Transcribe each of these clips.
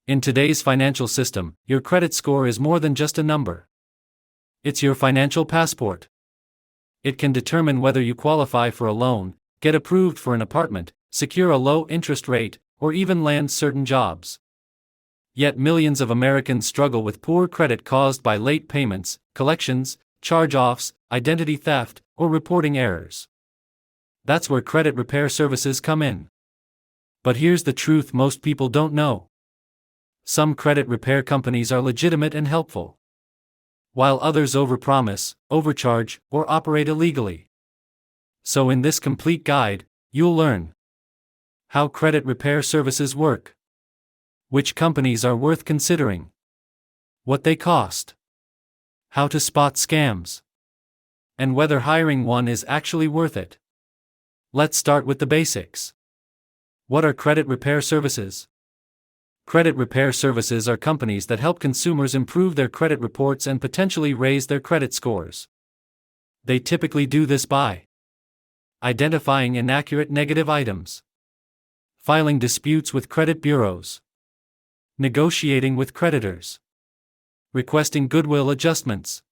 In today's financial system, your credit score is more than just a number. It's your financial passport. It can determine whether you qualify for a loan, get approved for an apartment, secure a low interest rate, or even land certain jobs. Yet millions of Americans struggle with poor credit caused by late payments, collections, charge-offs, identity theft, or reporting errors. That's where credit repair services come in. But here's the truth most people don't know. Some credit repair companies are legitimate and helpful, while others overpromise, overcharge, or operate illegally. So in this complete guide, you'll learn how credit repair services work, which companies are worth considering, what they cost, how to spot scams, and whether hiring one is actually worth it. Let's start with the basics. What are credit repair services? Credit repair services are companies that help consumers improve their credit reports and potentially raise their credit scores. They typically do this by identifying inaccurate negative items, filing disputes with credit bureaus, negotiating with creditors, requesting goodwill adjustments,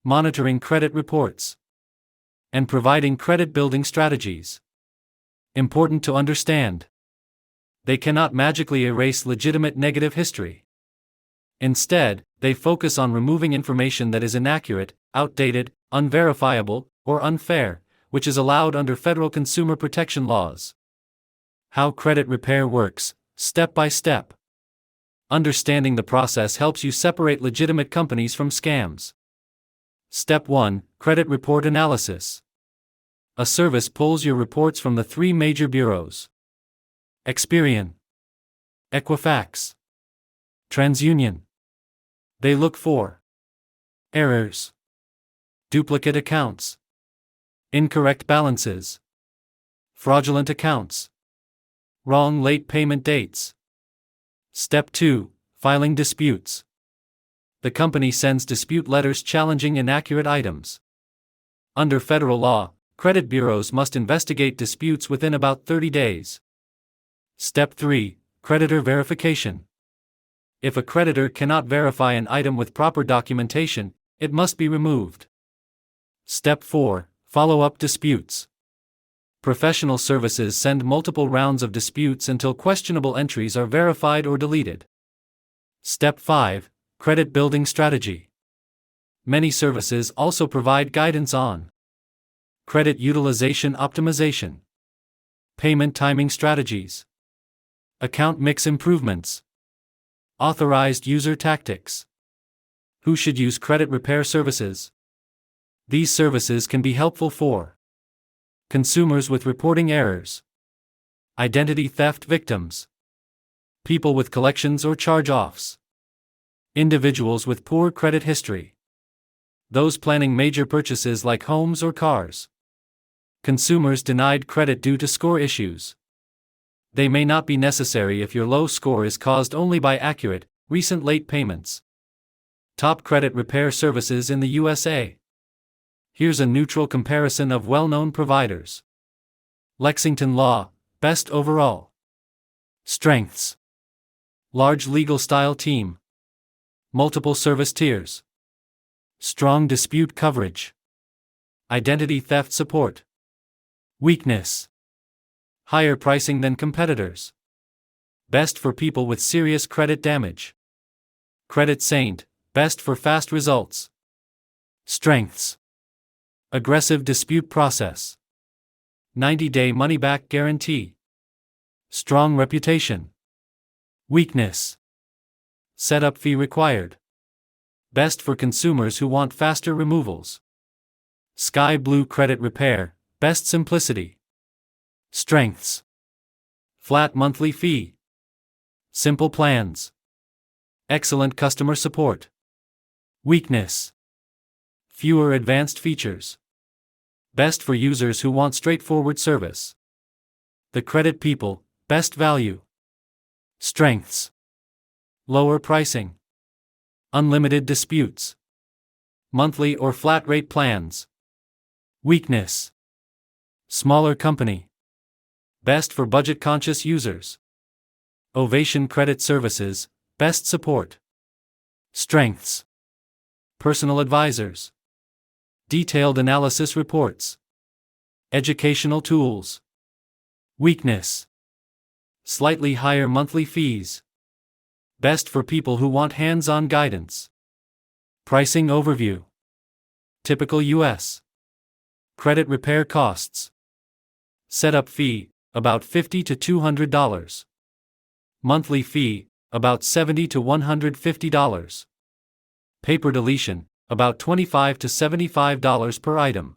monitoring credit reports, and providing credit building strategies. Important to understand: they cannot magically erase legitimate negative history. Instead, they focus on removing information that is inaccurate, outdated, unverifiable, or unfair, which is allowed under federal consumer protection laws. How credit repair works, step by step. Understanding the process helps you separate legitimate companies from scams. Step 1: Credit Report Analysis. A service pulls your reports from the three major bureaus: Experian, Equifax, TransUnion. They look for errors, duplicate accounts, incorrect balances, fraudulent accounts, wrong late payment dates. Step 2: Filing disputes. The company sends dispute letters challenging inaccurate items. Under federal law, credit bureaus must investigate disputes within about 30 days. Step 3: Creditor verification. If a creditor cannot verify an item with proper documentation, it must be removed. Step 4: Follow-up disputes. Professional services send multiple rounds of disputes until questionable entries are verified or deleted. Step 5: Credit building strategy. Many services also provide guidance on credit utilization optimization, payment timing strategies, account mix improvements, authorized user tactics. Who should use credit repair services? These services can be helpful for consumers with reporting errors, identity theft victims, people with collections or charge-offs, individuals with poor credit history, those planning major purchases like homes or cars, consumers denied credit due to score issues. They may not be necessary if your low score is caused only by accurate, recent late payments. Top credit repair services in the USA. Here's a neutral comparison of well-known providers. Lexington Law, best overall. Strengths: large legal style team, multiple service tiers, strong dispute coverage, identity theft support. Weakness: higher pricing than competitors. Best for people with serious credit damage. Credit Saint, best for fast results. Strengths: aggressive dispute process, 90-day money-back guarantee, strong reputation. Weakness: setup fee required. Best for consumers who want faster removals. Sky Blue Credit Repair, best simplicity. Strengths: flat monthly fee, simple plans, excellent customer support. Weakness: fewer advanced features. Best for users who want straightforward service. The Credit People, best value. Strengths: lower pricing, unlimited disputes, monthly or flat rate plans. Weakness: smaller company, best for budget-conscious users. Ovation Credit Services, best support. Strengths: personal advisors, detailed analysis reports, educational tools. Weakness: slightly higher monthly fees. Best for people who want hands-on guidance. Pricing overview. Typical U.S. credit repair costs. Setup fee, about $50 to $200. Monthly fee, about $70 to $150. Paper deletion, about $25 to $75 per item.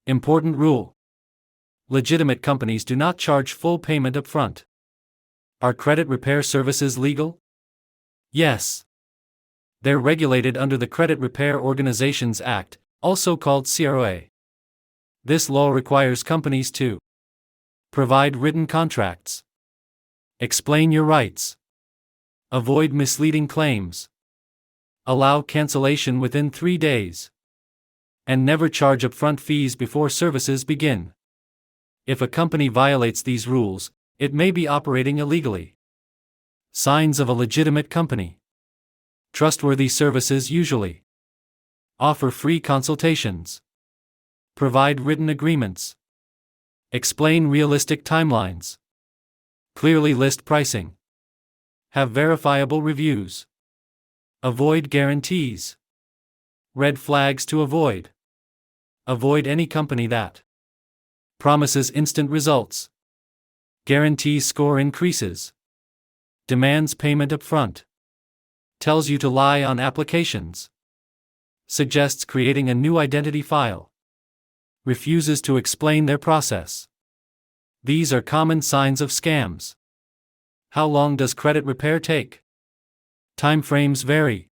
Important rule: legitimate companies do not charge full payment upfront. Are credit repair services legal? Yes. They're regulated under the Credit Repair Organizations Act, also called CROA. This law requires companies to provide written contracts, explain your rights, avoid misleading claims, allow cancellation within 3 days, and never charge upfront fees before services begin. If a company violates these rules, it may be operating illegally. Signs of a legitimate company: trustworthy services usually offer free consultations, provide written agreements, explain realistic timelines, clearly list pricing, have verifiable reviews, avoid guarantees. Red flags to avoid: avoid any company that promises instant results, guarantees score increases, demands payment upfront, tells you to lie on applications, suggests creating a new identity file, refuses to explain their process. These are common signs of scams. How long does credit repair take? Timeframes vary.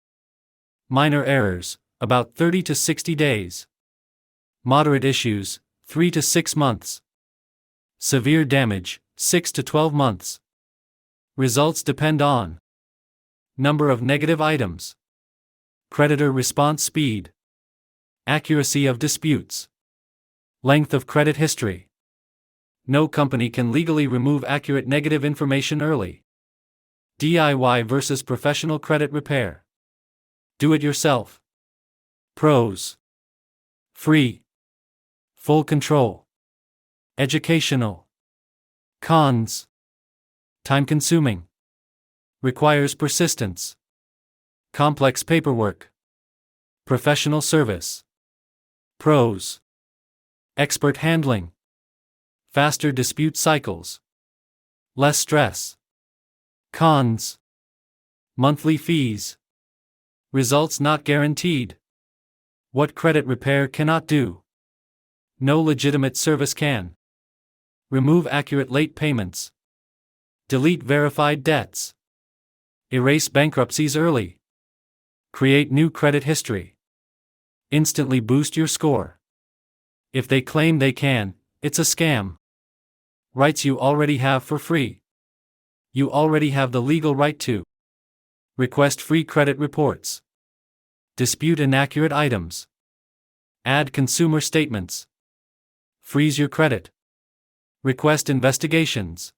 Minor errors, about 30 to 60 days. Moderate issues, 3 to 6 months. Severe damage, 6 to 12 months. Results depend on number of negative items, creditor response speed, accuracy of disputes, length of credit history. No company can legally remove accurate negative information early. DIY versus professional credit repair. Do it yourself. Pros: free, full control, educational. Cons: time-consuming, requires persistence, complex paperwork, professional service. Pros: expert handling, faster dispute cycles, less stress. Cons: monthly fees, results not guaranteed. What credit repair cannot do? No legitimate service can remove accurate late payments, delete verified debts, erase bankruptcies early, create new credit history, instantly boost your score. If they claim they can, it's a scam. Rights you already have for free. You already have the legal right to request free credit reports, dispute inaccurate items, add consumer statements, freeze your credit, request investigations.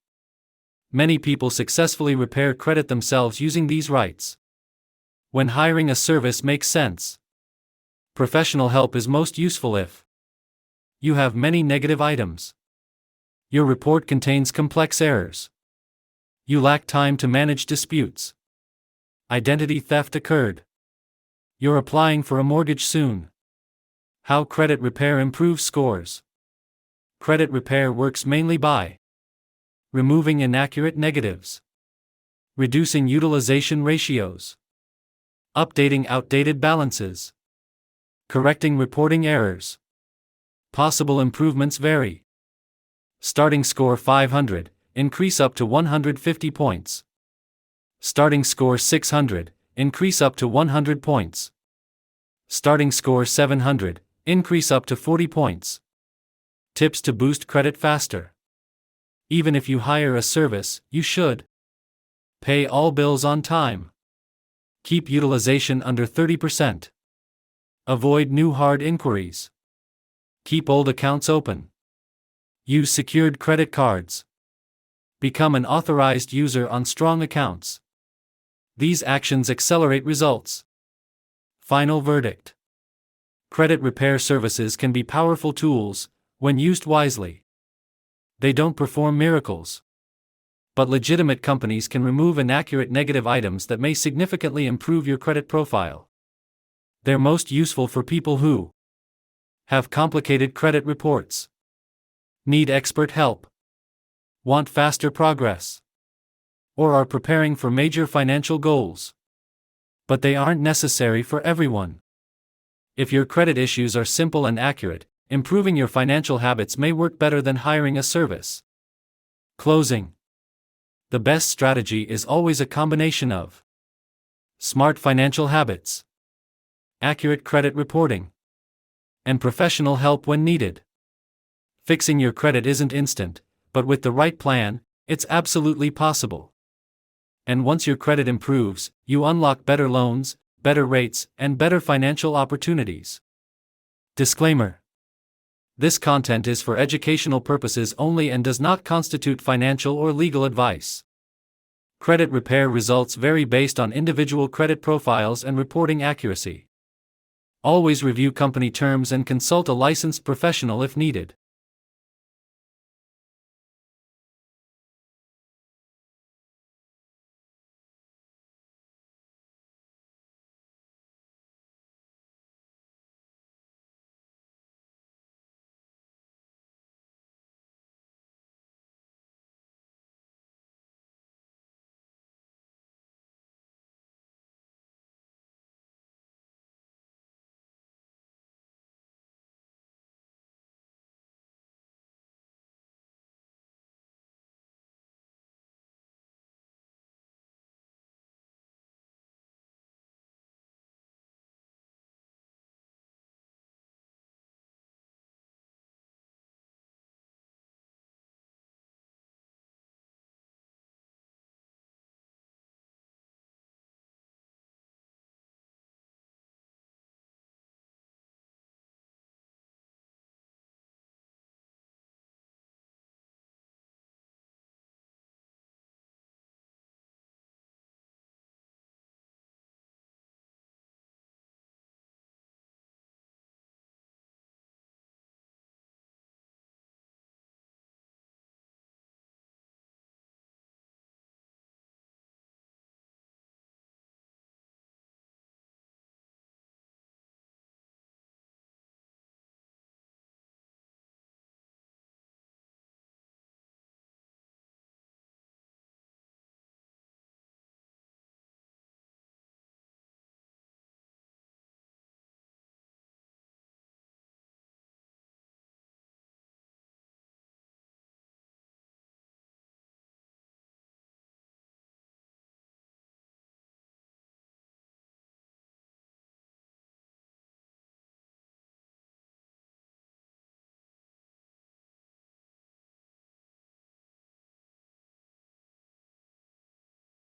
Many people successfully repair credit themselves using these rights. When hiring a service makes sense. Professional help is most useful if you have many negative items, your report contains complex errors, you lack time to manage disputes, identity theft occurred, you're applying for a mortgage soon. How credit repair improves scores. Credit repair works mainly by removing inaccurate negatives, reducing utilization ratios, updating outdated balances, correcting reporting errors. Possible improvements vary. Starting score 500, increase up to 150 points. Starting score 600, increase up to 100 points. Starting score 700, increase up to 40 points. Tips to boost credit faster. Even if you hire a service, you should pay all bills on time. Keep utilization under 30%. Avoid new hard inquiries. Keep old accounts open. Use secured credit cards. Become an authorized user on strong accounts. These actions accelerate results. Final verdict. Credit repair services can be powerful tools, when used wisely. They don't perform miracles. But legitimate companies can remove inaccurate negative items that may significantly improve your credit profile. They're most useful for people who have complicated credit reports, need expert help, want faster progress, or are preparing for major financial goals. But they aren't necessary for everyone. If your credit issues are simple and accurate, improving your financial habits may work better than hiring a service. Closing. The best strategy is always a combination of smart financial habits, accurate credit reporting, and professional help when needed. Fixing your credit isn't instant, but with the right plan, it's absolutely possible. And once your credit improves, you unlock better loans, better rates, and better financial opportunities. Disclaimer. This content is for educational purposes only and does not constitute financial or legal advice. Credit repair results vary based on individual credit profiles and reporting accuracy. Always review company terms and consult a licensed professional if needed.